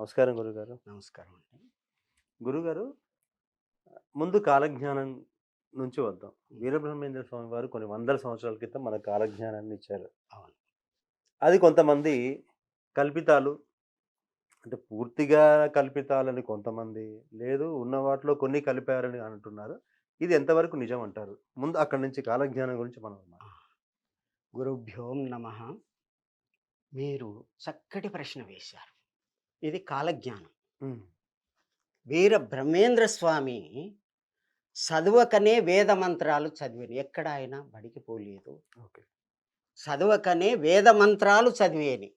నమస్కారం గురుగారు. నమస్కారం అండి. గురుగారు, ముందు కాలజ్ఞానం నుంచి వద్దాం. వీరబ్రహ్మేంద్ర స్వామి వారు కొన్ని వందల సంవత్సరాల క్రితం మనకు కాలజ్ఞానాన్ని ఇచ్చారు. అవును. అది కొంతమంది కల్పితాలు, అంటే పూర్తిగా కల్పితాలని కొంతమంది, లేదు ఉన్న వాటిలో కొన్ని కలిపారని అంటున్నారు. ఇది ఎంతవరకు నిజం అంటారు? ముందు అక్కడి నుంచి కాలజ్ఞానం గురించి మనం ఆ! గురుభ్యోం నమః. మీరు చక్కటి ప్రశ్న వేశారు. ఇది కాలజ్ఞానం. హ్మ్. వీర బ్రహ్మేంద్ర స్వామి చదవకనే వేద మంత్రాలు చదివాను. ఎక్కడ ఆయన బడికి పోలేదు. ఓకే. చదవకనే వేద మంత్రాలు చదివేని.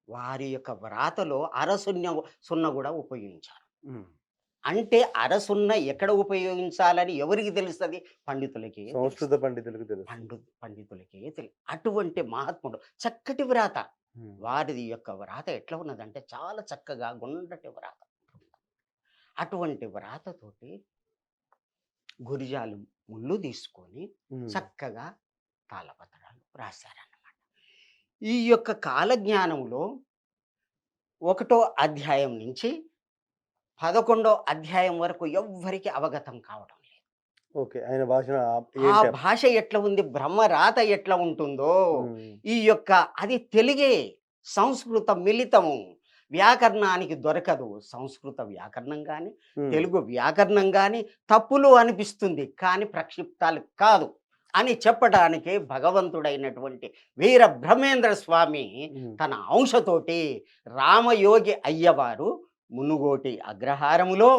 వారి యొక్క వ్రాతలో సున్న కూడా ఉపయోగించారు. హ్మ్. అంటే అరసున్న ఎక్కడ ఉపయోగించాలని ఎవరికి తెలుస్తది? పండితులకే సంస్కృత తెలుస్తది. పండితులకు తెలుసు. పండితులకే అటువంటి మహాత్ముడు చక్కటి వ్రాత. హ్మ్. వారిది యొక్క వ్రాత ఎట్లా ఉన్నదంటే చాలా చక్కగా గుండ్రటి వ్రాత. అటువంటి వ్రాతతోటి గురిజాలు ముళ్ళు తీసుకొని హ్మ్. చక్కగా తాళపత్రాలు రాశారన్నమాట. ఈ యొక్క కాలజ్ఞానంలో ఒకటో అధ్యాయం నుంచి 11 అధ్యాయం వరకు ఎవ్వరికి అవగతం కావడం లేదు. ఓకే. ఆయన భాష ఆ ఏంటి? భాష ఎట్లా ఉంది, బ్రహ్మరాత ఎట్లా ఉంటుందో, హ్మ్. ఈ యొక్క అది తెలుగే, సంస్కృత మిళితము. వ్యాకరణానికి దొరకదు. సంస్కృత వ్యాకరణం గాని, హ్మ్. తెలుగు వ్యాకరణం గాని తప్పులు అనిపిస్తుంది. కానీ ప్రక్షిప్తాలు కాదు అని చెప్పడానికి భగవంతుడైనటువంటి వీర బ్రహ్మేంద్ర స్వామి హ్మ్. తన అంశతోటి రామయోగి అయ్యవారు మునుగోటి అగ్రహారములో,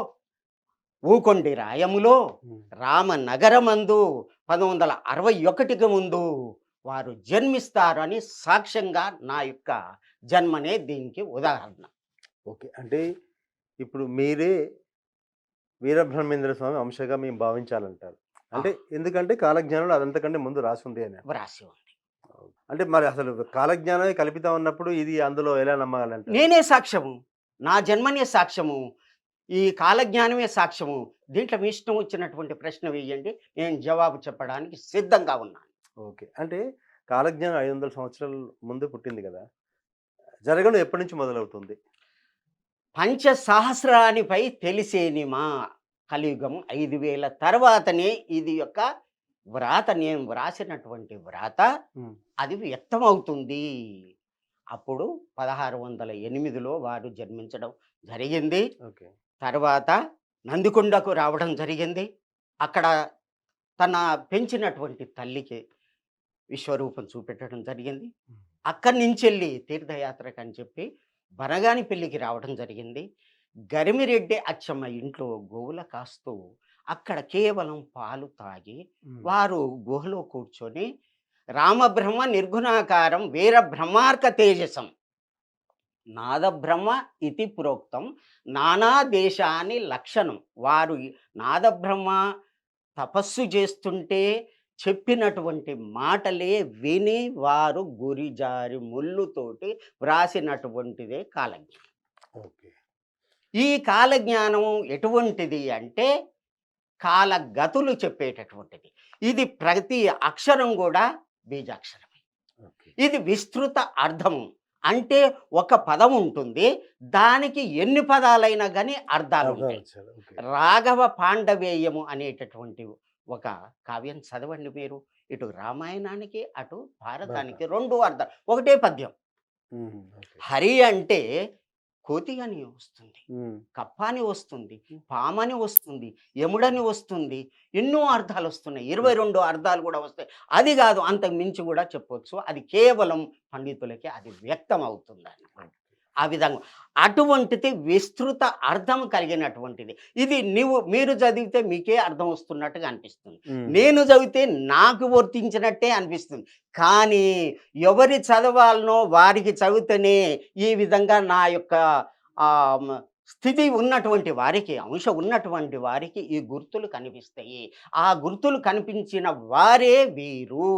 ఊకొండి రాయములో, హ్మ్. రామనగరమందు 1961కి ముందు వారు జన్మిస్తారు సాక్ష్యంగా నా యొక్క జన్మనే దీనికి ఉదాహరణ. ఓకే. అంటే ఇప్పుడు మీరే వీరబ్రహ్మేంద్ర స్వామి అంశగా మేము భావించాలంటారు. ఆ! అంటే ఎందుకంటే కాలజ్ఞానంలో అదంతకంటే ముందు రాసుంది అని. వ్రాసి ఉంది. అంటే మరి అసలు కాలజ్ఞానమే కల్పితం అన్నప్పుడు ఇది అందులో ఎలా నమ్మాలంటారు? నేనే సాక్ష్యము. నా జన్మనే సాక్ష్యము. ఈ కాలజ్ఞానమే సాక్ష్యము. దీంట్లో మీ ఇష్టం వచ్చినటువంటి ప్రశ్న వేయండి. నేను జవాబు చెప్పడానికి సిద్ధంగా ఉన్నాను. ఓకే. అంటే కాలజ్ఞానం 500 సంవత్సరాల ముందు పుట్టింది గదా! జరగడం ఎప్పటి నుంచి మొదలవుతుంది? పంచసహస్రానిపై తెలిసేనిమా కలియుగం 5000 తర్వాతనే ఇది యొక్క వ్రాత, నేను వ్రాసినటువంటి వ్రాత హ్మ్. అది వ్యక్తమవుతుంది. అప్పుడు 1608లో వారు జన్మించడం జరిగింది. ఓకే. తర్వాత నందికొండకు రావడం జరిగింది. అక్కడ తన పెంచినటువంటి తల్లికి విశ్వరూపం చూపెట్టడం జరిగింది. హ్మ్. అక్కడి నుంచెళ్ళి తీర్థయాత్రకని చెప్పి బనగాని పెళ్ళికి రావడం జరిగింది. గరిమిరెడ్డి అచ్చమ్మ ఇంట్లో గోవుల కాస్తూ అక్కడ కేవలం పాలు తాగి హ్మ్. వారు గుహలో కూర్చొని రామబ్రహ్మ నిర్గుణాకారం వీర బ్రహ్మార్క తేజసం నాదబ్రహ్మ ఇతి ప్రోక్తం నానా దేశాని లక్షణం. వారు నాదబ్రహ్మ తపస్సు చేస్తుంటే చెప్పినటువంటి మాటలే విని వారు గురిజారి ముళ్ళుతోటి వ్రాసినటువంటిదే కాలజ్ఞానం. ఓకే. ఈ కాలజ్ఞానం ఎటువంటిది అంటే కాలగతులు చెప్పేటటువంటిది. ఇది ప్రతి అక్షరం కూడా బీజాక్షరమే. ఓకే. ఇది విస్తృత అర్థము. అంటే ఒక పదం ఉంటుంది. దానికి ఎన్ని పదాలైనా గాని అర్థాలుంటాయి. అర్థాలొచ్చారు. ఓకే. రాఘవ పాండవేయము అనేటటువంటి ఒక కావ్యం చదవండి మీరు. ఇటు రామాయణానికి, అటు భరత. భారతానికి 2 అర్థాలు. ఒకటే పద్యం. హుహు. ఓకే. హరి అంటే కోతి అని వస్తుంది. హ్మ్. కప్ప అని వస్తుంది. పామని వస్తుంది. యముడని వస్తుంది. ఎన్నో అర్థాలొస్తున్నాయి. ఓకే. 22 అర్థాలు గూడా వస్తాయి. అది గాదు, అంతకు మించి గూడా చెప్పొచ్చు. అది కేవలం పండితులకే అది వ్యక్తమవుతుందన్నమాట. ఆ విధంగా అటువంటిది విస్తృత అర్థం కలిగినటువంటిది. ఇది మీరు చదివితే మీకే అర్థం వస్తున్నట్టుగా అనిపిస్తుంది. హ్మ్. నేను చదివితే నాకు వర్తించినట్టే అనిపిస్తుంది. కానీ ఎవరి చదవాలనో వారికి చదివితేనే ఈ విధంగా నా యొక్క ఆహ్, మ స్థితి ఉన్నటువంటి వారికి, అంశ ఉన్నటువంటి వారికి ఈ గుర్తులు కనిపిస్తాయి. ఆ గుర్తులు కనిపించిన వారే వీరు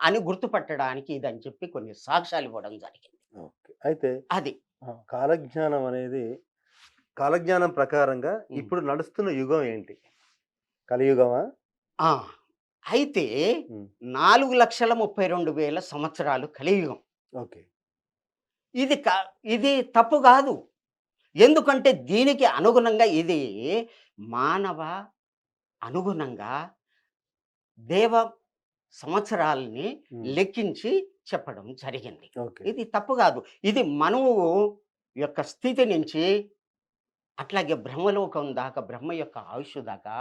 అని గుర్తుపట్టడానికి ఇదని చెప్పి కొన్ని సాక్ష్యాలు ఇవ్వడం జరిగింది. ఓకే. అయితే అది. కాలజ్ఞానం అనేది కాలజ్ఞానం ప్రకారంగా హ్మ్. ఇప్పుడు నడుస్తున్న యుగం ఏంటి? కలియుగమా? ఆ! అయితే హ్మ్. 4,32,000 సంవత్సరాలు కలియుగం. ఓకే. ఇది క ఇది తప్పు గాదు. ఎందుకంటే దీనికి అనుగుణంగా ఇది మానవ అనుగుణంగా దేవ సంవత్సరాలని హ్మ్. లెక్కించి చెప్పడం జరిగింది. ఓకే. ఇది తప్పు కాదు. ఇది మనువు యొక్క స్థితి నుంచి అట్లాగే బ్రహ్మలోకం దాకా, బ్రహ్మ యొక్క ఆయుష్ దాకా,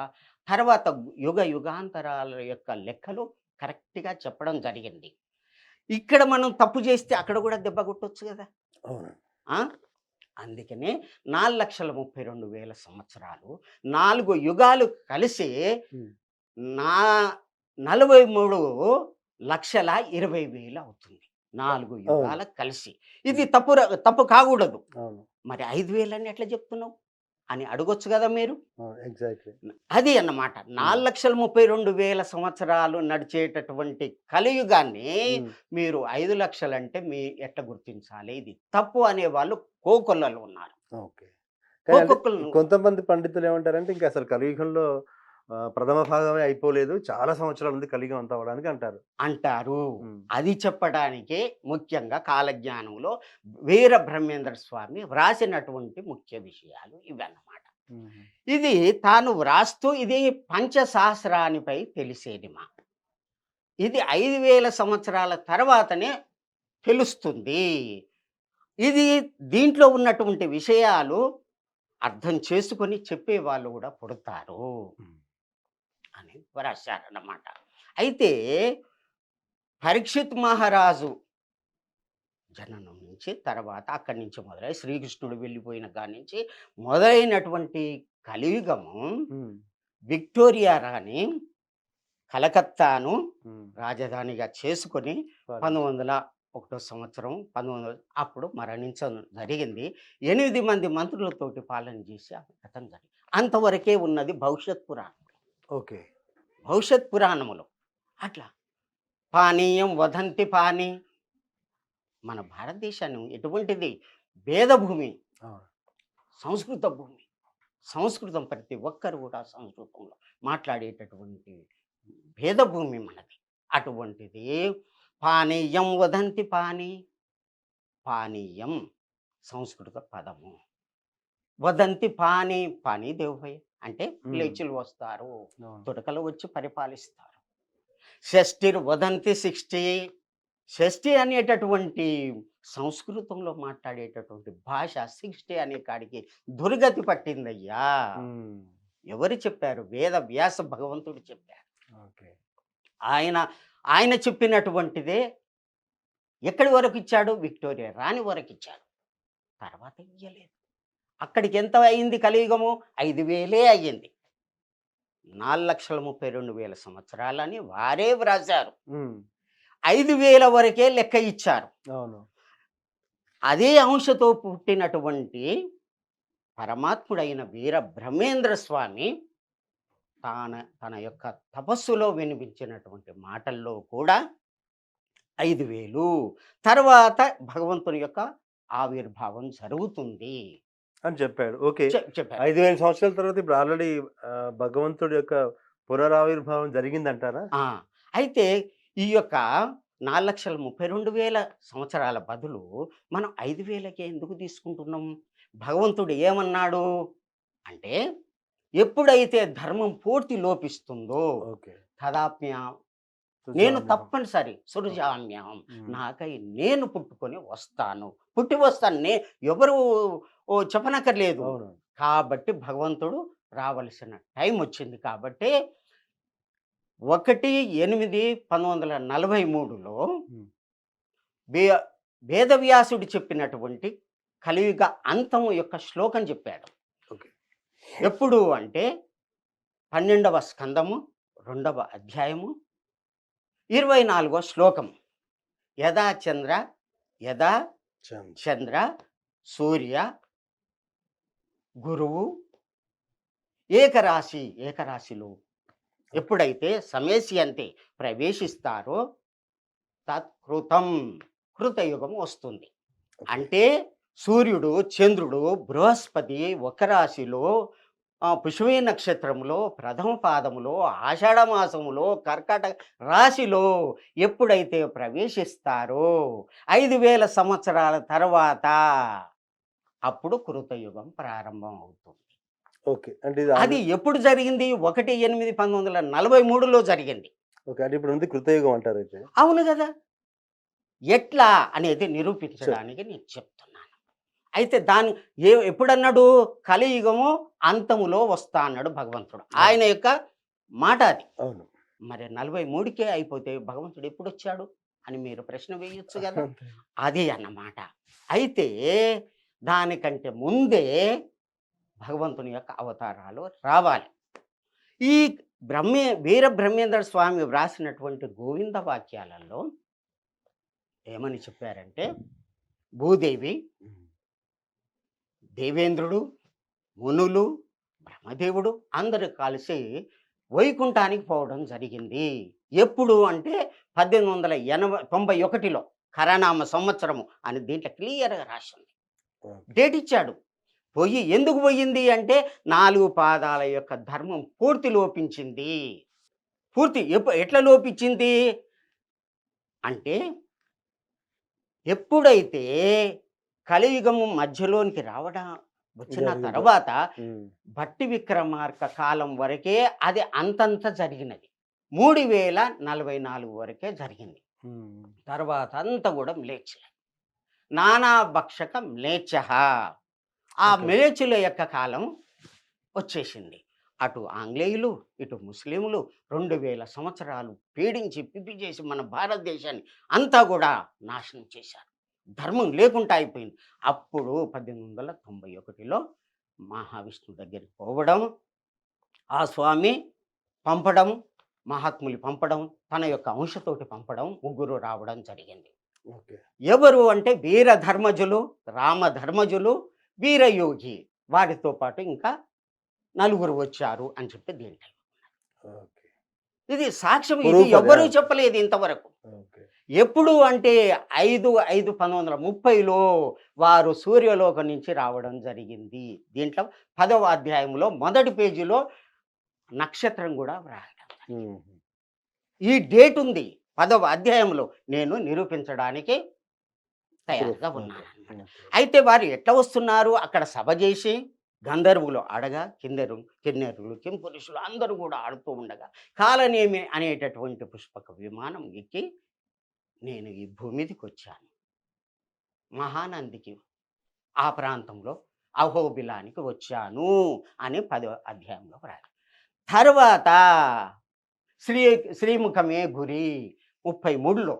తర్వాత యుగ యుగాంతరాల యొక్క లెక్కలు కరెక్ట్‌గా చెప్పడం జరిగింది. ఇక్కడ మనం తప్పు చేస్తే అక్కడ కూడా దెబ్బ కొట్టొచ్చు గదా! అవును. ఆ! అందుకనే 4,32,000 సంవత్సరాలు 4 యుగాలు కలిసి హ్మ్. నా 43,20,000 అవుతుంది. 4 అవును. యుగాలు కలిసి. ఇది హ్మ్. తప్పు కాకూడదు. అవును. మరి 5,000 అని ఎట్లా చెప్తున్నావు? అని అడగొచ్చు గదా మీరు. అవును. ఎగ్జాక్ట్‌లీ. అది అన్నమాట. హ్మ్. 4,32,000 సంవత్సరాలు నడిచేటటువంటి కలియుగాన్ని హ్మ్. మీరు 5,00,000 అంటే ఎట్లా గుర్తించాలి? ఇది తప్పు అనేవాళ్ళు కోకొల్లలు ఉన్నారు. ఓకే. కానీ అంటే కోకొక్కలు కొంతమంది పండితులు ఏమంటారంటే ఇంక అసలు కలియుగంలో ప్రథమ భాగమే అయిపోలేదు. చాలా సంవత్సరాలు ఉంది కలియుగం అంతం అవ్వడానికి అంటారు. అంటారు. హ్మ్. అది చెప్పడానికే ముఖ్యంగా కాలజ్ఞానంలో వీర బ్రహ్మేంద్ర స్వామి వ్రాసినటువంటి ముఖ్య విషయాలు ఇవన్నమాట. హుహు. ఇది తాను వ్రాస్తూ ఇది పంచసహస్రానిపై తెలిసేది మాకు. ఇది 5,000 సంవత్సరాల తర్వాతనే తెలుస్తుంది. ఇది దీంట్లో ఉన్నటువంటి విషయాలు అర్థం చేసుకొని చెప్పేవాళ్ళు గూడా పుడతారు హ్మ్. అని వ్రాశారన్నమాట. అయితే పరీక్షిత్ మహారాజు జననం నుంచి తర్వాత అక్కడి నుంచి మొదలై శ్రీకృష్ణుడు వెళ్ళిపోయిన కాడి నుంచి మొదలైనటువంటి కలియుగము హ్మ్. విక్టోరియా రాణి కలకత్తాను హ్మ్. రాజధానిగా చేసుకొని పాలించారు. 1901 సంవత్సరం 1900 అప్పుడు మరణించడం జరిగింది. 8 మంది మంత్రులతోటి పాలన చేసి ఆమె గతం జరిగింది. అంతవరకే ఉన్నది భవిష్యత్ పురాణం. ఓకే. భవిష్యత్ పురాణములో అట్లా పానీయం వదంతి పాని మన భారతదేశాన్ని ఎటువంటిది భేదభూమి, అవును. సంస్కృత భూమి. సంస్కృతం ప్రతి ఒక్కరు కూడా సంస్కృతంలో మాట్లాడేటటువంటి భేదభూమి మనది. అటువంటిది పానీయం వదంతి పానీయం సంస్కృత పదము. వదంతి పానీ దేవుభయ అంటే హ్మ్. లేచులు వస్తారు, అవును. తుడకలు వచ్చి పరిపాలిస్తారు. షష్ఠిర్ వదంతి 60 షష్ఠి అనేటటువంటి సంస్కృతంలో మాట్లాడేటటువంటి భాష 60 అనే కాడికి దుర్గతి పట్టిందయ్యా. హ్మ్. ఎవరు చెప్పారు? వేద వ్యాస భగవంతుడు చెప్పారు. ఓకే. ఆయన ఆయన చెప్పినటువంటిదే ఎక్కడి వరకు ఇచ్చాడు? విక్టోరియా రాణి వరకు ఇచ్చాడు. తర్వాత ఇయ్యలేదు. అక్కడికి ఎంత అయింది కలియుగము? 5,000 అయ్యింది. 4,32,000 సంవత్సరాలని వారే వ్రాసారు. హ్మ్. 5,000 వరకే లెక్క ఇచ్చారు. అవును. అదే అంశతో పుట్టినటువంటి పరమాత్ముడైన వీర బ్రహ్మేంద్ర స్వామి తన యొక్క తపస్సులో వినిపించినటువంటి మాటల్లో కూడా 5,000 తర్వాత భగవంతుని యొక్క ఆవిర్భావం జరుగుతుంది అని చెప్పాడు. ఓకే. చెప్పారు. 5,000 సంవత్సరాల తర్వాత ఇప్పుడు ఆల్రెడీ భగవంతుడి యొక్క పునరావిర్భావం జరిగిందంటారా? ఆ! అయితే ఈ యొక్క 4,32,000 సంవత్సరాల బదులు మనం 5,000కే ఎందుకు తీసుకుంటున్నాం? భగవంతుడు ఏమన్నాడు? అంటే ఎప్పుడైతే ధర్మం పూర్తి లోపిస్తుందో ఓకే. తదాప్య నేను సుజామ్యహం. తప్పనిసరి ఓకే. సృజామ్యహం హ్మ్. నాకై నేను పుట్టుకొని వస్తాను. పుట్టి వస్తాను. ఎవరు చెప్పనక్కర్లేదు. అవును. కాబట్టి భగవంతుడు రావలసిన టైం వచ్చింది కాబట్టి 1/8/1943లో హ్మ్. వే వేదవ్యాసుడు చెప్పినటువంటి కలియుగ అంతం యొక్క శ్లోకం చెప్పాడు. ఓకే. ఎప్పుడు అంటే 12వ స్కందము 2వ అధ్యాయము 24వ శ్లోకం. యదా చంద్ర యదా చంద్. చంద్ర సూర్య గురువు ఏకరాశిలో ఎప్పుడైతే సమేసి అంతే ప్రవేశిస్తారో తత్కృతం కృతయుగం వస్తుంది. ఓకే. అంటే సూర్యుడు చంద్రుడు బృహస్పతి ఒక రాశిలో పుష్యమి నక్షత్రములో ప్రథమ పాదములో ఆషాఢ మాసములో కర్కాటక రాశిలో ఎప్పుడైతే ప్రవేశిస్తారో 5,000 సంవత్సరాల తర్వాత అప్పుడు కృతయుగం ప్రారంభం అవుతుంది. ఓకే. అంటే ఇది అది ఎప్పుడు జరిగింది? 1/8/1943లో జరిగింది. ఓకే. అంటే ఇప్పుడు ఉంది కృతయుగం అంటారైతే. అవును గదా! ఎట్లా అనేది సరే. నిరూపించడానికి నేను చెప్తున్నాను. అయితే దాన్ని ఎప్పుడన్నాడు? కలియుగము అంతములో వస్తా అన్నాడు భగవంతుడు. అవును. ఆయన యొక్క మాట అది. అవును. మరి 43కే అయిపోతే భగవంతుడు ఎప్పుడొచ్చాడు? అని మీరు ప్రశ్న వేయొచ్చు గదా! అంతే. అది అన్నమాట. అయితే దానికంటే ముందే భగవంతుని యొక్క అవతారాలు రావాలి. ఈ వీర బ్రహ్మేంద్ర స్వామి వ్రాసినటువంటి గోవింద వాక్యాలలో ఏమని చెప్పారంటే, భూదేవి, హ్మ్. దేవేంద్రుడు, మునులు, బ్రహ్మదేవుడు అందరూ కలిసి వైకుంఠానికి పోవడం జరిగింది. ఎప్పుడు అంటే 1891లో కరనామ సంవత్సరము అని దీంట్లో క్లియర్‌గా రాసింది. ఓకే. డేట్ ఇచ్చాడు. ఎందుకు పోయింది అంటే 4 పాదాల యొక్క ధర్మం పూర్తి లోపించింది. పూర్తి ఎట్లా లోపించింది? అంటే ఎప్పుడైతే కలియుగము మధ్యలోనికి వచ్చిన జరిగిందో. తర్వాత హ్మ్. భట్టి విక్రమార్క కాలం వరకే అది అంతంత జరిగినది. 3044 వరకే జరిగింది. హ్మ్. తర్వాత అంతా కూడా మ్లేచ్ఛలే. నానా భక్షక మ్లేచ్ఛః. ఆ ఓకే. మ్లేచ్చుల యొక్క కాలం వచ్చేసింది. అటు ఆంగ్లేయులు, ఇటు ముస్లింలు 2000 సంవత్సరాలు పీడించి, పిప్పి చేసి మన భారతదేశాన్ని అంతా కూడా నాశనం చేశారు. ధర్మం లేకుండా అయిపోయింది. అప్పుడు 1891లో మహావిష్ణువు దగ్గరికి పోవడం, ఆ స్వామి పంపడం, మహాత్ములు పంపడం, తన యొక్క అంశతోటి పంపడం, ముగ్గురు రావడం జరిగింది. ఓకే. ఎవరు అంటే వీరధర్మజులు, రామధర్మజులు, వీరయోగి. వారితో పాటు ఇంకా నలుగురు వచ్చారు అని చెప్పి దీంట్లో. ఓకే. ఇది సాక్ష్యం, ఇది ప్రూఫ్ అది. ఎవ్వరూ ఆ! చెప్పలేదు ఇంతవరకు. ఓకే. ఎప్పుడు అంటే 5/5/1930లో వారు సూర్యలోకం నుంచి రావడం జరిగింది. దీంట్లో 10వ అధ్యాయంలో మొదటి పేజీలో నక్షత్రం కూడా వ్రాయడం. హుహు. ఈ డేట్ ఉంది 10వ అధ్యాయంలో. నేను నిరూపించడానికి ప్రూఫ్. తయారుగా ఓకే. ఉన్నానన్నమాట. ఓకే. అయితే వారు ఎట్లా వస్తున్నారు? అక్కడ సభ చేసి గంధర్వులు ఆడగా, కిన్నెరులు, కింపురుషులు అందరూ కూడా ఆడుతూ ఉండగా, కాలనేమి అనేటటువంటి పుష్పక విమానం ఎక్కి నేను ఈ భూమి మీదకొచ్చాను. మహానందికి ఆ ప్రాంతంలో అహోబిలానికి వచ్చాను అని 10వ అధ్యాయంలో వ్రాయాలి. తర్వాత శ్రీ శ్రీముఖమే గురి 33లో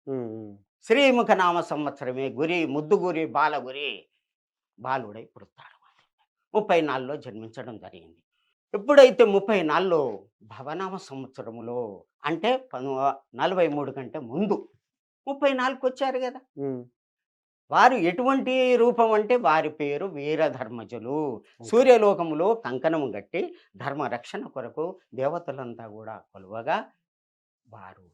హ్మ్. హ్మ్. శ్రీముఖ నామ సంవత్సరమే గురి, ముద్దుగురి, బాలగురి, బాలుడై పుడతాడు. 34లో జన్మించడం జరిగింది. ఎప్పుడైతే 34లో భవనామ సంవత్సరములో అంటే 43 కంటే ముందు 34కి వచ్చారు గదా! హ్మ్. వారు ఎటువంటి రూపం అంటే వారి పేరు వీరధర్మజులు. ఓకే. సూర్యలోకములో కంకణము గట్టి ధర్మ రక్షణ కొరకు దేవతలంతా గూడా కొలువగా వారు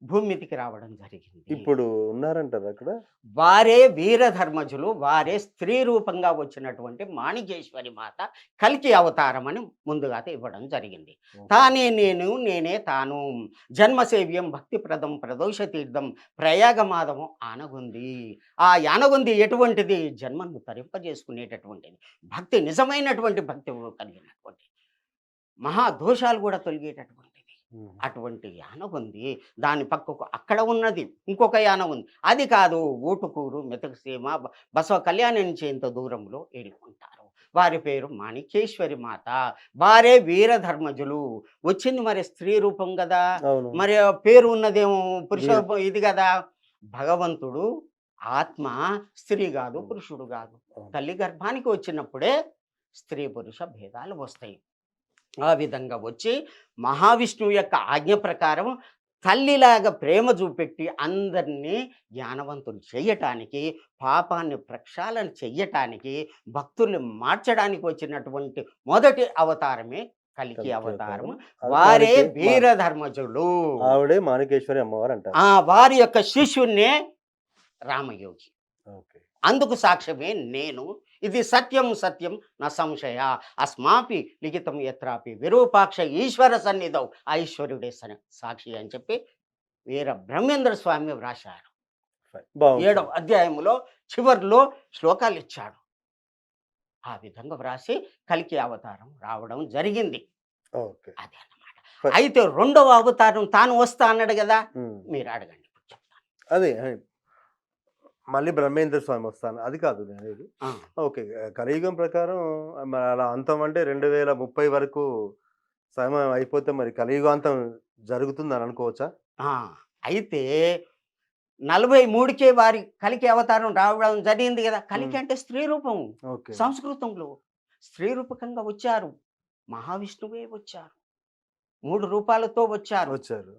భూమి మీదికి రావడం జరిగింది. ఇప్పుడు ఉన్నారంటారా అక్కడ? వారే వీరధర్మజులు. వారే స్త్రీ రూపంగా వచ్చినటువంటి మాణికేశ్వరి మాత కల్కి అవతారం అని ముందుగా ఇవ్వడం జరిగింది. ఓకే. తానే నేను, నేనే తాను, జన్మసేవ్యం భక్తిప్రదం ప్రదోష తీర్థం ప్రయాగమాదము ఆనగుంది. ఆ యానగుంది ఎటువంటిది? జన్మను తరింపజేసుకునేటటువంటిది. భక్తి నిజమైనటువంటి భక్తి కలిగినటువంటి. మహాదోషాలు కూడా తొలగేటటువంటిది. హుహు. అటువంటి యానం ఉంది. దాని పక్కకు అక్కడ ఉన్నది ఇంకొక యానం ఉంది. అది కాదు, ఊటుకూరు, మెతకసీమ, బసవ కళ్యాణి నుంచి ఇంత దూరంలో ఏలుకుంటారు. వారి పేరు మాణికేశ్వరి మాత. వారే వీరధర్మజులు. వచ్చింది మరి స్త్రీ రూపం గదా! అవును. మరి ఆ పేరు ఉన్నదేమో పురుష వీర రూపం ఇది గదా! భగవంతుడు ఆత్మ స్త్రీ గాదు, హ్మ్. పురుషుడు గాదు. అవును. తల్లి గర్భానికి వచ్చినప్పుడే స్త్రీ పురుష భేదాలు వస్తాయి. ఆ విధంగా వచ్చి మహావిష్ణువు యొక్క ఆజ్ఞ ప్రకారం తల్లిలాగా ప్రేమ చూపెట్టి అందరినీ జ్ఞానవంతులు చెయ్యటానికి, పాపాన్ని ప్రక్షాళన చెయ్యటానికి, భక్తుల్ని మార్చడానికి వచ్చినటువంటి మొదటి అవతారమే కల్కి కల్కి అవతారము. అవతారం. అది వారే మాణికే వీరధర్మజులు. ఆవిడే మాణికేశ్వరి అమ్మవారంటారు. వారి యొక్క శిష్యున్నే రామయోగి. ఓకే. అందుకు సాక్ష్యమే నేను. ఇది సత్యం సత్యం న సంశయ. అస్మాపి లిఖితం యత్రాపి విరూపాక్ష ఈశ్వర సన్నిధౌ. ఆ ఈశ్వరుడే సాక్షి అని చెప్పి వీర బ్రహ్మేంద్ర స్వామి వ్రాశారు. ఫైన్. బావుంది 7వ సార్. అధ్యాయములో చివర్లో శ్లోకాలు ఇచ్చాడు. ఆ విధంగా వ్రాసి కల్కి అవతారం రావడం జరిగింది. ఓకే. అదే అన్నమాట. ఫ అయితే రెండవ అవతారం తాను వస్తా అన్నాడు గదా! హ్మ్. మీరు అడగండి ఇప్పుడు చెప్తాను. అదే. మళ్ళీ బ్రహ్మేంద్ర స్వామి వస్తాను. అది కాదు నేననేది. ఆ! ఓకే. కలియుగం ప్రకారం మరి అలా అంతం అంటే 2030 వరకు సమయం అయిపోతే మరి కలియుగాంతం జరుగుతుందని అనుకోవచ్చా? ఆ! అయితే 43కే వారి కలికి అవతారం రావడం జరిగింది గదా! కలికి హ్మ్. అంటే స్త్రీ రూపం. ఓకే. సంస్కృతంలో స్త్రీ రూపకంగా వచ్చారు. మహావిష్ణువే వచ్చారు. 3 రూపాలతో వచ్చారు. వచ్చారు.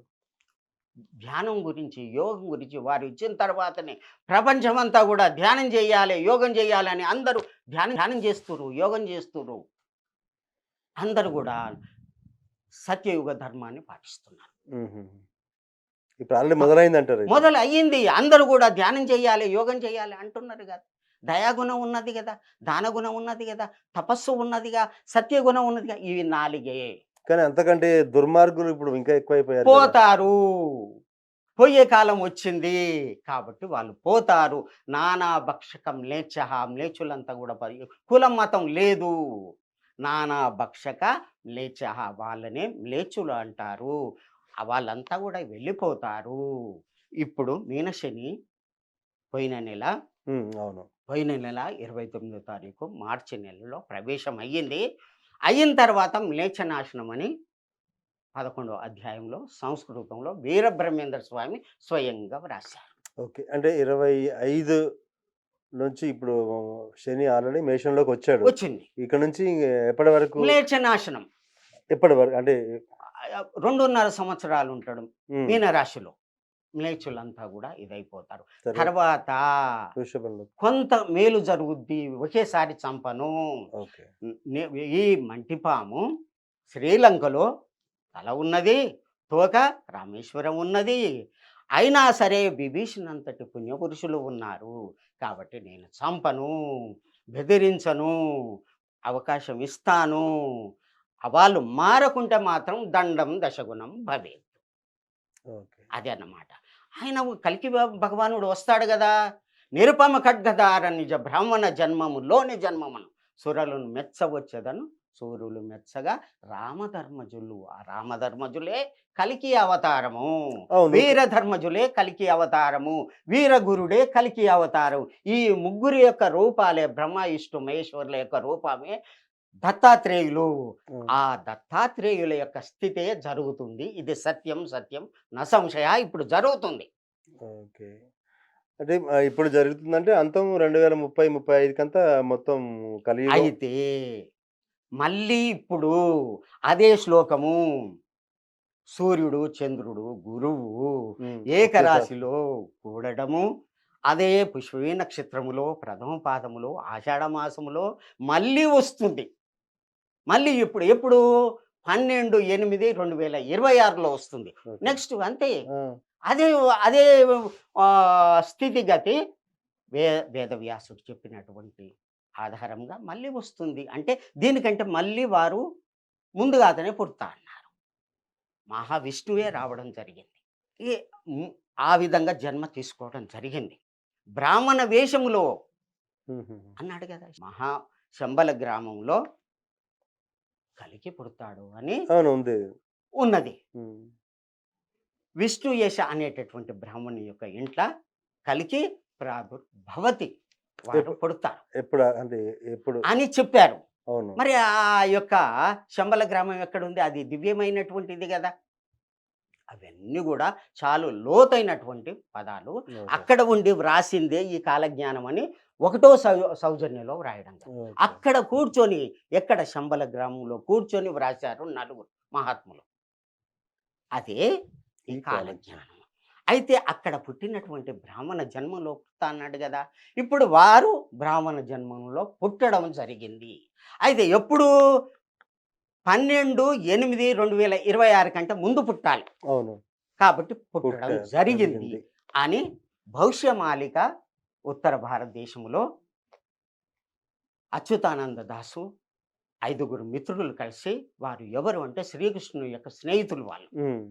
ధ్యానం గురించి, యోగం గురించి వారు ఇచ్చిన తర్వాతనే ప్రపంచమంతా గూడా ధ్యానం జేయాలి, యోగం జేయాలని అందరూ ధ్యానం ధ్యానం జేస్తుర్రు, యోగం జేస్తుర్రు. అందరూ గూడా సత్యయుగ ధర్మాన్ని పాటిస్తున్నారు. హుహు. ఇప్పుడు ఆల్రెడీ మొదలైందంటారైతే. మొదలయ్యింది. అందరూ గూడా ధ్యానం చెయ్యాలి, యోగం చెయ్యాలి అంటున్నారు గదా! దయాగుణం ఉన్నది గదా! దానగుణం ఉన్నది గదా! తపస్సు ఉన్నదిగా, సత్యగుణం ఉన్నదిగా. ఇవి 4 కానీ అంతకంటే దుర్మార్గులు ఇప్పుడు ఇంకా ఎక్కువైపోయారు కదా! పోతారు. పోయే కాలం వచ్చింది. కాబట్టి వాళ్ళు పోతారు. నానా భక్షకం మ్లేచ్ఛః మ్లేచ్చులంతా గూడా కులం, మతం లేదు. నానా భక్షక మ్లేచ్ఛః వాళ్ళనే మ్లేచ్చులు అంటారు. వాళ్ళంతా గూడా వెళ్ళిపోతారు. ఇప్పుడు మీనశని పోయిన నెల అవును. పోయిన నెల 29వ తారీఖు మార్చి నెలలో ప్రవేశం అయ్యింది. అయిన తర్వాత మ్లేచ్ఛనాశనం అని 11వ అధ్యాయంలో సంస్కృతంలో వీరబ్రహ్మేంద్ర స్వామి స్వయంగా వ్రాశారు. ఓకే. అంటే 25 నుంచి ఇప్పుడు శని ఆల్రెడీ మేషంలోకొచ్చాడు. వచ్చింది. ఇక నుంచి ఎప్పటి వరకు? మ్లేచ్ఛనాశనం. ఎప్పటి వరకు అంటే 2.5 సంవత్సరాలు ఉంటాడు హ్మ్. మీనరాశిలో. మ్లేచ్చులంతా గూడా ఇదైపోతారు. తర్వాత తర్వాత వృషభంలో. కొంత మేలు జరుగుద్ది. ఒకేసారి చంపను. ఓకే. ఈ మంటిపాము శ్రీలంకలో తల ఉన్నది, తోక రామేశ్వరం ఉన్నది. అయినా సరే విభీషణంతటి పుణ్యపురుషులు ఉన్నారు. కాబట్టి నేను చంపను, బెదిరించను, అవకాశం ఇస్తాను. వాళ్ళు మారకుంటే మాత్రం దండం దశగుణం భవేత్. ఓకే. అదే అన్నమాట. ఆయన కల్కి భగవానుడు వస్తాడు గదా! నిరుపమ ఖడ్గధార నిజ బ్రాహ్మణ జన్మములోని జన్మమును సురలను మెచ్చవచ్చెదను సూర్యులు మెచ్చగా రామధర్మజులు. ఆ రామధర్మజులే కల్కి అవతారము. అవును. వీరధర్మజులే కల్కి అవతారము. వీరగురుడే కల్కి అవతారం. ఈ ముగ్గురి యొక్క రూపాలే బ్రహ్మ, విష్ణు, మహేశ్వరుల యొక్క రూపమే దత్తాత్రేయులు. హ్మ్. ఆ దత్తాత్రేయుల యొక్క స్థితే జరుగుతుంది. ఇది సత్యం, సత్యం నసంశయ ఇప్పుడు జరుగుతుంది. ఓకే. అంటే ఇప్పుడు జరుగుతుందంటే అంతం 2030, 35 కంతా మొత్తం కలియుగం. అయితే మళ్ళీ ఇప్పుడు అదే శ్లోకము సూర్యుడు, చంద్రుడు, గురువు ఒకేసారి. ఏకరాశిలో కూడడము, అదే పుష్పవీ నక్షత్రములో ప్రథమ పాదములో ఆషాఢ మాసములో మళ్ళీ వస్తుంది. మళ్ళీ ఎప్పుడు? ఎప్పుడు? 12/8/2026లో వస్తుంది. ఓకే. నెక్స్ట్ అంతే. ఆ! అదే అదే స్థితిగతి వే వేదవ్యాసుడు చెప్పినటువంటి ఆధారంగా మళ్ళీ వస్తుంది. అంటే దీనికంటే మళ్ళీ వారు ముందుగానే పుడతా అన్నారు. మహావిష్ణువే రావడం జరిగింది. ఈ హ్మ్. ఆ విధంగా జన్మ తీసుకోవడం జరిగింది. బ్రాహ్మణ వేషములో హుహుహు. అన్నాడు గదా! శంబల గ్రామంలో కలికి పుడతాడు అని అవును. ఉంది. ఉన్నది. హ్మ్. విష్ణుయేష అనేటటువంటి బ్రాహ్మణుని యొక్క ఇంట్ల కలికి ప్రాదుర్భవతి. వారు ఎప్పు పుడతారు ఎప్పుడు అంటే ఎప్పుడు? అని చెప్పారు. అవును. మరి ఆ యొక్క శంబల గ్రామం ఎక్కడుంది? అది దివ్యమైనటువంటిది గదా! అవన్నీ గూడా చాలా లోతైనటువంటి పదాలు. ఓకే. అక్కడ ఉండి వ్రాసిందే ఈ కాలజ్ఞానం అని ఒకటో సౌజన్యంలో వ్రాయడం జరిగింది. ఓకే. అక్కడ కూర్చొని ఎక్కడ శంబల గ్రామంలో కూర్చొని వ్రాసారు నలుగురు మహాత్ములు. అదే ఈ ఈ కాలజ్ఞానం. అయితే అక్కడ పుట్టినటువంటి బ్రాహ్మణ జన్మలో పుడతా అన్నాడు గదా! ఇప్పుడు వారు బ్రాహ్మణ జన్మంలో పుట్టడం జరిగింది. అయితే ఎప్పుడు? 12/8/2026 కంటే ముందు పుట్టాలి. అవును. కాబట్టి పుట్టడం పుట్టారు. జరిగింది జరిగింది. అని భవిష్యమాలిక ఉత్తర భారతదేశంలో అచ్యుతానంద దాసు 5గురు మిత్రులు కలిసి వారు ఎవరు అంటే శ్రీకృష్ణుని యొక్క స్నేహితులు వాళ్ళు. హ్మ్.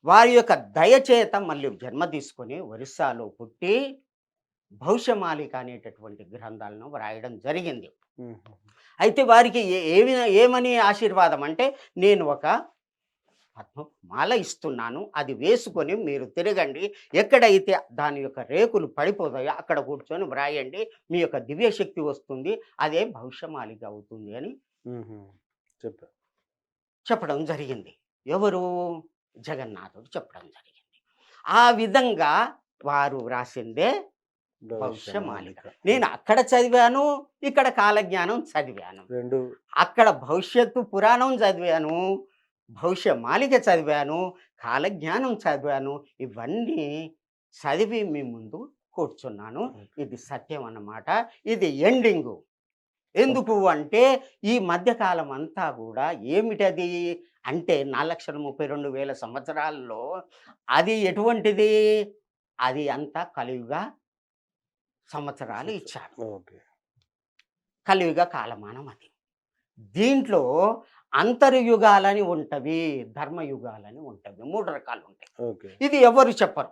వారి యొక్క దయచేత మళ్ళీ జన్మ తీసుకొని ఒరిస్సాలో పుట్టి భవిష్యమాలిక అనేటటువంటి గ్రంథాలను వ్రాయడం జరిగింది. హుహు. అయితే వారికి ఏమని ఆశీర్వాదం అంటే, నేను ఒక మాల ఇస్తున్నాను, అది వేసుకొని మీరు తిరగండి, ఎక్కడైతే దాని యొక్క రేకులు పడిపోతాయో అక్కడ కూర్చొని వ్రాయండి, మీ యొక్క దివ్యశక్తి వస్తుంది, అదే భవిష్యమాలిక అవుతుంది అని హుహు. చెప్పారు. చెప్పడం జరిగింది. ఎవరు? జగన్నాథుడు చెప్పడం జరిగింది. ఆ విధంగా వారు వ్రాసిందే భవిష్యమాలిక. భవిష్యమాలిక. నేను అక్కడ చదివాను, ఇక్కడ కాలజ్ఞానం చదివాను. 2 అక్కడ భవిష్యత్తు పురాణం చదివాను, భవిష్యమాలిక చదివాను, కాలజ్ఞానం చదివాను. ఇవన్నీ చదివి మీ ముందు కూర్చున్నాను. ఇది సత్యం అన్నమాట. ఇది ఎండింగు. ఎందుకు అంటే ఈ మధ్యకాలం అంతా కూడా ఏమిటది అంటే 4,32,000 సంవత్సరాల్లో అది ఎటువంటిది? అది అంతా కలియుగ సంవత్సరాలు ఇచ్చాడు. ఓకే. కలియుగ కాలమానం అది. దీంట్లో అంతర్యుగాలని ఉంటవి, ధర్మయుగాలని ఉంటవి. 3 రకాలు ఉంటాయి. ఓకే. ఇది ఎవరు చెప్పరు.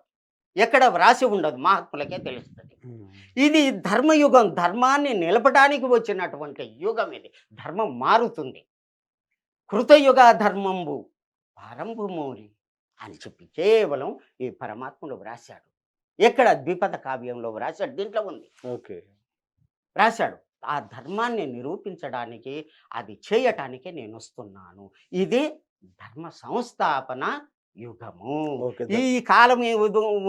ఎక్కడ వ్రాసి ఉండదు. మహాత్ములకే తెలుస్తుంది. హ్మ్. ఇది ధర్మయుగం. ధర్మాన్ని నిలపడానికి వచ్చినటువంటి యుగం ఇది. ధర్మం మారుతుంది. కృతయుగ ధర్మంబు పారంభుమూరి అని చెప్పి కేవలం ఈ పరమాత్ముడు వ్రాశాడు. ఎక్కడ? ద్విపద కావ్యంలో వ్రాశాడు. దీంట్లో ఉంది. ఓకే. రాశాడు. ఆ ధర్మాన్ని నిరూపించడానికి, అది చేయటానికే నేనొస్తున్నాను. ఇది ధర్మ సంస్థాపన యుగము. ఓకే. ఈ కాలం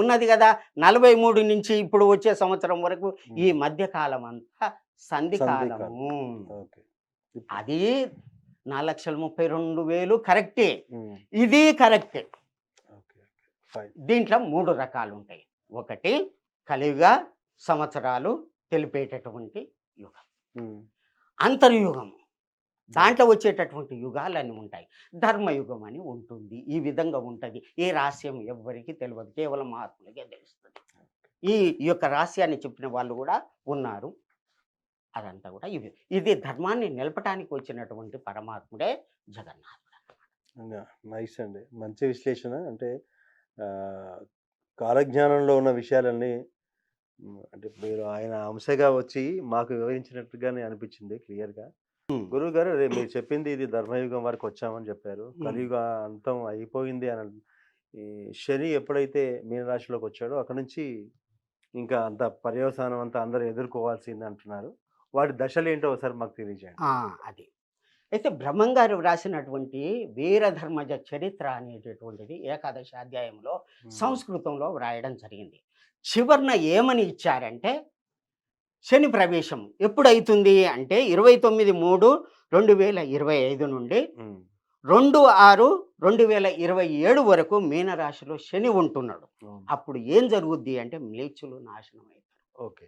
ఉన్నది గదా! 43 నుంచి ఇప్పుడు వచ్చే సంవత్సరం వరకు ఈ హ్మ్. మధ్య కాలం అంతా సంధి సంధికాలం. కాలము. ఓకే. అది 4,32,000 కరెక్టే. హ్మ్. ఇది కరెక్టే. ఓకే. ఫైన్. దీంట్లో 3 రకాలుంటాయి. ఒకటి కలియుగ సంవత్సరాలు తెలిపేటటువంటి యుగం. హ్మ్. అంతర్యుగం. దాంట్లో వచ్చేటటువంటి యుగాలన్నీ ఉంటాయి. ధర్మయుగం అని ఉంటుంది. ఈ విధంగా ఉంటది. ఈ రహస్యం ఎవ్వరికీ తెలవదు. కేవలం మహాత్ములకే తెలుస్తుంది. ఈ యొక్క రహస్యాన్ని చెప్పిన వాళ్ళు కూడా ఉన్నారు. అదంతా కూడా ఇది ధర్మాన్ని నిలపటానికి వచ్చినటువంటి పరమాత్ముడే జగన్నాథుడు. నైస్ అండి. మంచి విశ్లేషణ. అంటే ఆహ్, కాలజ్ఞానంలో ఉన్న విషయాలన్నీ అంటే మీరు ఆయన అంశగా వచ్చి మాకు వివరించినట్టుగానే అనిపించింది క్లియర్‌గా. గురువుగారు అదే మీరు చెప్పింది ఇది ధర్మయుగం వరకు వచ్చామని చెప్పారు. కలియుగ అంతం అయిపోయింది అని ఈ శని ఎప్పుడైతే మీనరాశిలోకి వచ్చాడో అక్కడి నుంచి ఇంకా అంత పర్యవసానం అంతా అందరూ ఎదుర్కోవాల్సింది అంటున్నారు. వాటి దశలేంటో ఒకసారి మాకు తెలియజేయండి. అది. అయితే బ్రహ్మంగారు వ్రాసినటువంటి వీరధర్మజ చరిత్ర అనేటటువంటిది ఏకాదశి అధ్యాయంలో సంస్కృతంలో వ్రాయడం జరిగింది. చివరన ఏమని ఇచ్చారంటే, శని ప్రవేశం ఎప్పుడైతుంది అంటే 29/3/2025 నుండి 2/6/2027 వరకు మీనరాశిలో శని ఉంటున్నాడు. అప్పుడు ఏం జరుగుద్ది అంటే మ్లేచ్చులు నాశనం అవుతారు. ఓకే.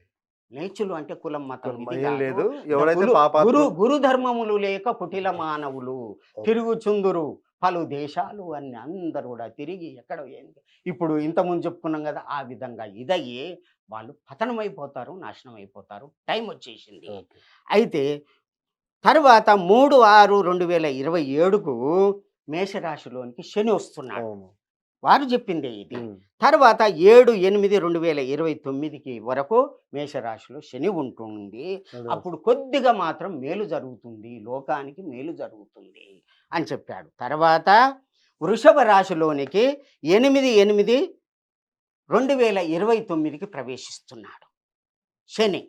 మ్లేచ్చులు అంటే కులం మతం ఇది భయం కాదు. లేదు. ఎవరైతే గురు పాపాత్ములు గురు ధర్మములు లేక కుటిల మానవులు తిరుగుచుందురు పలు దేశాలు అని అందరూ కూడా తిరిగి ఎక్కడ ఇప్పుడు ఇంతకుముందు చెప్పుకున్నాం కదా, ఆ విధంగా ఇదయ్యి వాళ్ళు పతనమైపోతారు, నాశనం అయిపోతారు. టైం వచ్చేసింది. ఓకే. అయితే తర్వాత 3/6/2027కు మేషరాశిలోనికి శని వస్తున్నాడు. అవును. వారు చెప్పిందే ఇది. తర్వాత 7/8/2029కి వరకు మేషరాశిలో శని ఉంటుంది. అప్పుడు కొద్దిగా మాత్రం మేలు జరుగుతుంది, లోకానికి మేలు జరుగుతుంది అని చెప్పాడు. తర్వాత వృషభ రాశిలోనికి 8/8/2029కి ప్రవేశిస్తున్నాడు శని.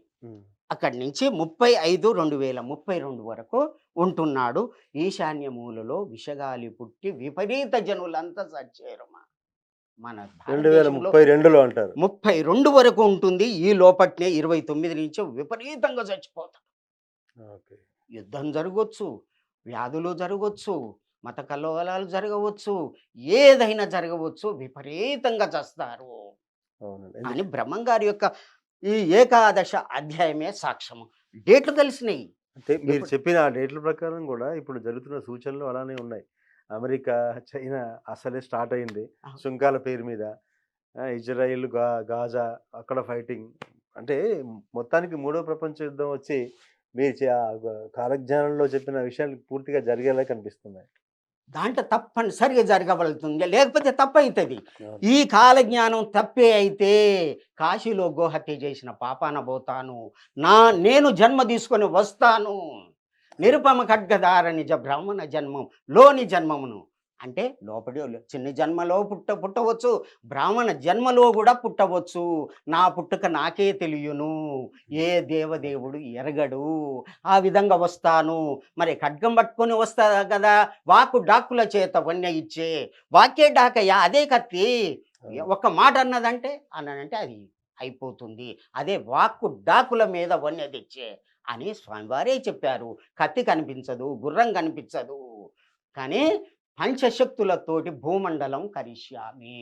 అక్కడి నుంచి 35/2032 వరకు ఉంటున్నాడు. ఈశాన్య మూలలో విషగాలి పుట్టి విపరీత జనులంతా చచ్చేరుమా. మన 2032లో అంటారు. 32 వరకు ఉంటుంది. ఈ లోపట్నే 29 నుంచి విపరీతంగా చచ్చిపోతాడు. ఓకే. యుద్ధం జరగవచ్చు, వ్యాధులు జరగవచ్చు, మత కల్లోలాలు జరగవచ్చు, ఏదైనా జరగవచ్చు, విపరీతంగా చస్తారు అవునండి. అని బ్రహ్మంగారి యొక్క ఈ ఏకాదశ అధ్యాయమే సాక్ష్యము. డేట్లు తెలిసినాయి. అంటే మీరు చెప్పిన ఆ డేట్ల ప్రకారం కూడా ఇప్పుడు జరుగుతున్న సూచనలు అలానే ఉన్నాయి. అమెరికా, చైనా అసలే స్టార్ట్ అయింది సుంకాల పేరు మీద. ఇజ్రాయిల్, గాజా అక్కడ ఫైటింగ్. అంటే మొత్తానికి మూడో ప్రపంచ యుద్ధం వచ్చి మీరు కాలజ్ఞానంలో చెప్పిన విషయాలు పూర్తిగా జరిగేలా కనిపిస్తున్నాయి. దాంట్లో తప్పనిసరిగా జరగబడుతుంది, లేకపోతే తప్పవుతుంది. ఈ కాలజ్ఞానం తప్పే అయితే కాశీలో గోహత్య చేసిన పాపాన పోతాను, నేను జన్మ తీసుకొని వస్తాను, నిరుపమ ఖడ్గదార నిజ బ్రాహ్మణ జన్మం లోని జన్మమును అంటే లోపడి చిన్న జన్మలో పుట్టవచ్చు, బ్రాహ్మణ జన్మలో కూడా పుట్టవచ్చు. నా పుట్టుక నాకే తెలియను, ఏ దేవదేవుడు ఎరగడు. ఆ విధంగా వస్తాను. మరి ఖడ్గం పట్టుకొని వస్తా కదా, వాకు డాకుల చేత వన్య ఇచ్చే వాక్యే డాకయ్యా, అదే కత్తి. ఒక్క మాట అన్నదంటే అన్నానంటే అది అయిపోతుంది. అదే వాక్కు డాకుల మీద వన్య తెచ్చే అని స్వామివారే చెప్పారు. కత్తి కనిపించదు, గుర్రం కనిపించదు, కానీ పంచశక్తులతోటి భూమండలం కరిష్యామి.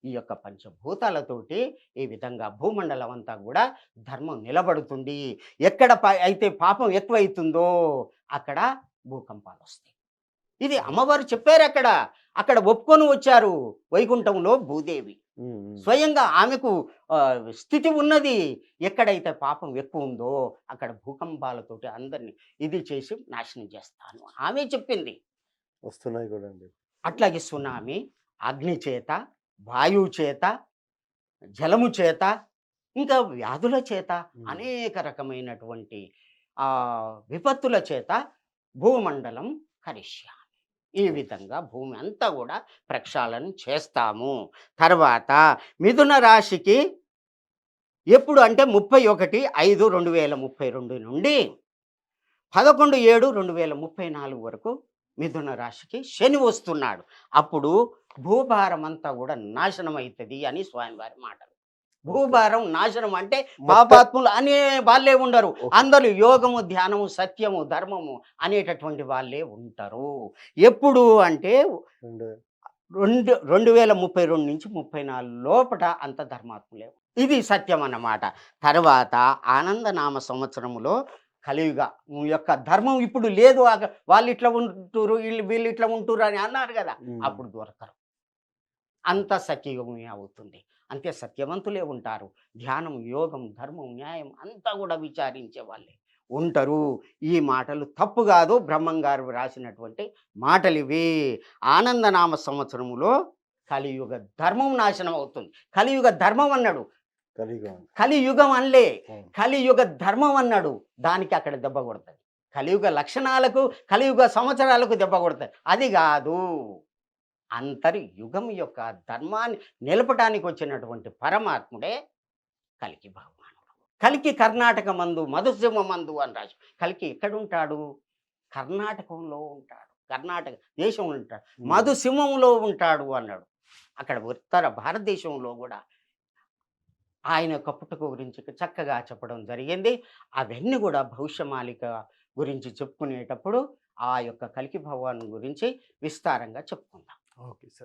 ఈ యొక్క పంచభూతాలతోటి ఈ విధంగా భూమండలం అంతా కూడా ధర్మం నిలబడుతుంది. ఎక్కడ అయితే పాపం ఎక్కువైతుందో అక్కడ భూకంపాలు వస్తాయి. ఇది అమ్మవారు చెప్పారు. అక్కడ అక్కడ ఒప్పుకొని వచ్చారు. వైకుంఠంలో భూదేవి స్వయంగా ఆమెకు స్థితి ఉన్నది. ఎక్కడైతే పాపం ఎక్కువ ఉందో అక్కడ భూకంపాలతోటి అందరినీ ఇది చేసి నాశనం చేస్తాను ఆమె చెప్పింది. వస్తున్నాయి కూడా అండి. అట్లాగే సునామీ అగ్ని చేత, వాయువు చేత, జలము చేత, ఇంకా వ్యాధుల చేత, అనేక రకమైనటువంటి విపత్తుల చేత భూమండలం కరిష్యామి. ఈ విధంగా భూమి అంతా కూడా ప్రక్షాళన చేస్తాము. తర్వాత మిథున రాశికి ఎప్పుడు అంటే 31/5/2032 నుండి 11/7/2034 వరకు మిథున రాశికి శని వస్తున్నాడు. అప్పుడు భూభారం అంతా కూడా నాశనం అవుతుంది అని స్వామివారి మాటలు. భూభారం నాశనం అంటే పాపాత్ములు అనే వాళ్ళే ఉండరు. అందరూ యోగము, ధ్యానము, సత్యము, ధర్మము అనేటటువంటి వాళ్ళే ఉంటారు. ఎప్పుడు అంటే 2032 నుంచి 34 లోపట అంత ధర్మాత్ములే. ఇది సత్యం అన్నమాట. తర్వాత ఆనందనామ సంవత్సరములో కలియుగ యొక్క ధర్మం ఇప్పుడు లేదు. వాళ్ళు ఇట్లా ఉంటురు, వీళ్ళు ఇట్లా ఉంటురు అని అన్నారు కదా, అప్పుడు దొరకరు. అంత సత్యయుగమే అవుతుంది. అంతే సత్యవంతులే ఉంటారు. ధ్యానం, యోగం, ధర్మం, న్యాయం అంతా కూడా విచారించే వాళ్ళే ఉంటారు. ఈ మాటలు తప్పు కాదు, బ్రహ్మం గారు రాసినటువంటి మాటలు ఇవి. ఆనందనామ సంవత్సరములో కలియుగ ధర్మం నాశనం అవుతుంది. కలియుగ ధర్మం అన్నాడు, కలియుగం అనలే, కలియుగ ధర్మం అన్నాడు. దానికి అక్కడ దెబ్బ కొడుతుంది. కలియుగ లక్షణాలకు, కలియుగ సంవత్సరాలకు దెబ్బ కొడుతుంది. అది కాదు, అంతర్యుగం యొక్క ధర్మాన్ని నిలపటానికి వచ్చినటువంటి పరమాత్ముడే కలికి భగవానుడు. కలికి కర్ణాటక మందు మధుసింహ మందు అని రాజు. కలికి ఎక్కడుంటాడు? కర్ణాటకంలో ఉంటాడు, కర్ణాటక దేశంలో ఉంటాడు, మధుసింహంలో ఉంటాడు అన్నాడు. అక్కడ ఉత్తర భారతదేశంలో కూడా ఆయన యొక్క పుట్టుక గురించి చక్కగా చెప్పడం జరిగింది. అవన్నీ కూడా భవిష్యమాలిక గురించి చెప్పుకునేటప్పుడు ఆ యొక్క కలికి భగవాన్ గురించి విస్తారంగా చెప్పుకుందాం. Okay sir.